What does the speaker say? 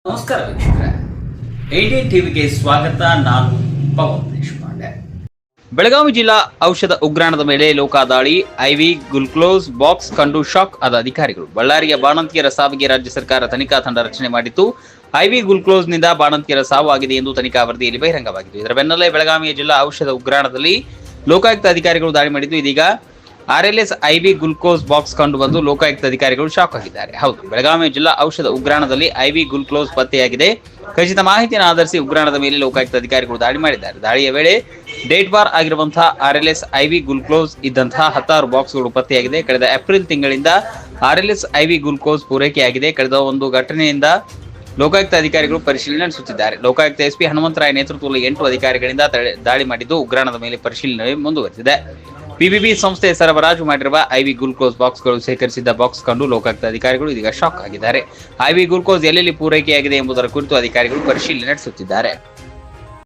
ನಮಸ್ಕಾರ ವೀಕ್ಷಕರೇ, 18 ಟಿವಿಗೆ ಸ್ವಾಗತ. ನಾನು ಪವನ್ ದೇಶಪಾಂಡೆ. ಬೆಳಗಾವಿ ಜಿಲ್ಲಾ ಔಷಧ ಉಗ್ರಾಣದ ಮೇಲೆ ಲೋಕಾದಾಳಿ, ಐವಿ ಗ್ಲೂಕೋಸ್ ಬಾಕ್ಸ್ ಕಂಡು ಶಾಕ್ ಆದ ಅಧಿಕಾರಿಗಳು. ಬಳ್ಳಾರಿಯ ಬಾಣಂತಿಯರ ಸಾವಿಗೆ ರಾಜ್ಯ ಸರ್ಕಾರ ತನಿಖಾ ತಂಡ ರಚನೆ ಮಾಡಿತ್ತು. ಐವಿ ಗ್ಲೂಕೋಸ್ನಿಂದ ಬಾಣಂತಿಯರ ಸಾವು ಆಗಿದೆ ಎಂದು ತನಿಖಾ ವರದಿಯಲ್ಲಿ ಬಹಿರಂಗವಾಗಿತ್ತು. ಇದರ ಬೆನ್ನಲ್ಲೇ ಬೆಳಗಾವಿಯ ಜಿಲ್ಲಾ ಔಷಧ ಉಗ್ರಾಣದಲ್ಲಿ ಲೋಕಾಯುಕ್ತ ಅಧಿಕಾರಿಗಳು ದಾಳಿ ಮಾಡಿದ್ದು. ಇದೀಗ ಆರ್ಎಲ್ಎಸ್ ಐವಿ ಗ್ಲೂಕೋಸ್ ಬಾಕ್ಸ್ ಕಂಡು ಬಂದು ಲೋಕಾಯುಕ್ತ ಅಧಿಕಾರಿಗಳು ಶಾಕ್ ಆಗಿದ್ದಾರೆ. ಹೌದು, ಬೆಳಗಾವಿಯ ಜಿಲ್ಲಾ ಔಷಧ ಉಗ್ರಾಣದಲ್ಲಿ ಐವಿ ಗ್ಲೂಕೋಸ್ ಪತ್ತೆಯಾಗಿದೆ. ಖಚಿತ ಮಾಹಿತಿಯನ್ನು ಆಧರಿಸಿ ಉಗ್ರಾಣದ ಮೇಲೆ ಲೋಕಾಯುಕ್ತ ಅಧಿಕಾರಿಗಳು ದಾಳಿ ಮಾಡಿದ್ದಾರೆ. ದಾಳಿಯ ವೇಳೆ ಡೇಟ್ ಬಾರ್ ಆಗಿರುವಂತಹ ಆರ್ಎಲ್ಎಸ್ ಐವಿ ಗ್ಲೂಕೋಸ್ ಇದ್ದಂತಹ 16 ಬಾಕ್ಸ್ಗಳು ಪತ್ತೆಯಾಗಿದೆ. ಕಳೆದ ಏಪ್ರಿಲ್ ತಿಂಗಳಿಂದ ಆರ್ಎಲ್ಎಸ್ ಐವಿ ಗ್ಲೂಕೋಸ್ ಪೂರೈಕೆಯಾಗಿದೆ. ಕಳೆದ ಒಂದು ಘಟನೆಯಿಂದ ಲೋಕಾಯುಕ್ತ ಅಧಿಕಾರಿಗಳು ಪರಿಶೀಲನೆ ನಡೆಸುತ್ತಿದ್ದಾರೆ. ಲೋಕಾಯುಕ್ತ ಎಸ್ಪಿ ಹನುಮಂತರಾಯ ನೇತೃತ್ವದಲ್ಲಿ 8 ಅಧಿಕಾರಿಗಳಿಂದ ದಾಳಿ ಮಾಡಿದ್ದು ಉಗ್ರಾಣದ ಮೇಲೆ ಪರಿಶೀಲನೆ ಮುಂದುವರೆದಿದೆ. ಪಿಬಿಬಿ ಸಂಸ್ಥೆ ಸರಬರಾಜು ಮಾಡಿರುವ ಐವಿ ಗ್ಲೂಕೋಸ್ ಬಾಕ್ಸ್ಗಳು ಸೇಕರಿಸಿದ್ದ ಬಾಕ್ಸ್ ಕಂಡು ಲೋಕಾಯುಕ್ತ ಅಧಿಕಾರಿಗಳು ಇದೀಗ ಶಾಕ್ ಆಗಿದ್ದಾರೆ. ಐವಿ ಗ್ಲೂಕೋಸ್ ಎಲ್ಲೆಲ್ಲಿ ಪೂರೈಕೆಯಾಗಿದೆ ಎಂಬುದರ ಕುರಿತು ಅಧಿಕಾರಿಗಳು ಪರಿಶೀಲನೆ ನಡೆಸುತ್ತಿದ್ದಾರೆ.